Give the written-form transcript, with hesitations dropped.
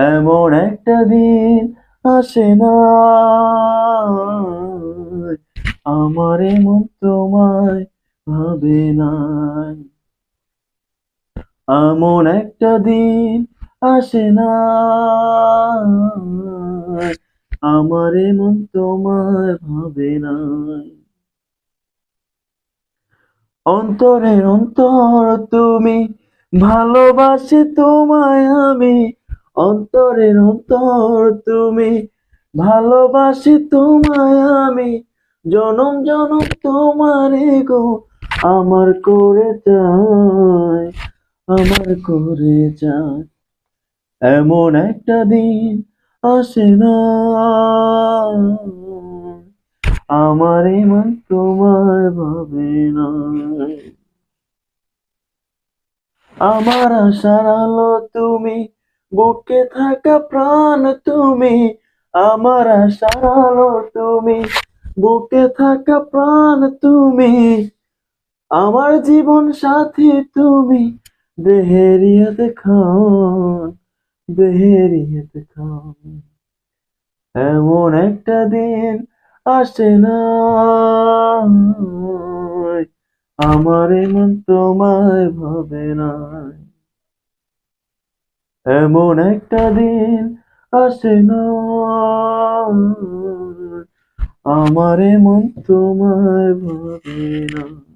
এমন একটা দিন আসে না আমার মন তোমায় ভাবে না। এমন একটা দিন আসে না আমার মন তোমায় ভাবে না। অন্তরের অন্তর তুমি, ভালোবাসি তোমায় আমি। অন্তরের অন্তর তুমি, ভালোবাসি তোমায় আমি। জনম জনম তোমারে গো আমার করে চাই, আমার করে চাই। এমন একটা দিন আসে না আমার মন তোমায় ভাবে না। আমার আশার আলো তুমি, বুকে থাকা প্রাণ তুমি। আমার আশার আলো তুমি, বুকে থাকা প্রাণ তুমি। আমার জীবন সাথী তুমি, দেহেরিয়াতে খান, দেহেরিয়াতে খান। এমন একটা দিন আসে না আমার মন তোমায় ভাবে না। এমন একটা দিন আসে না আমার মন তোমায় ভাবে না।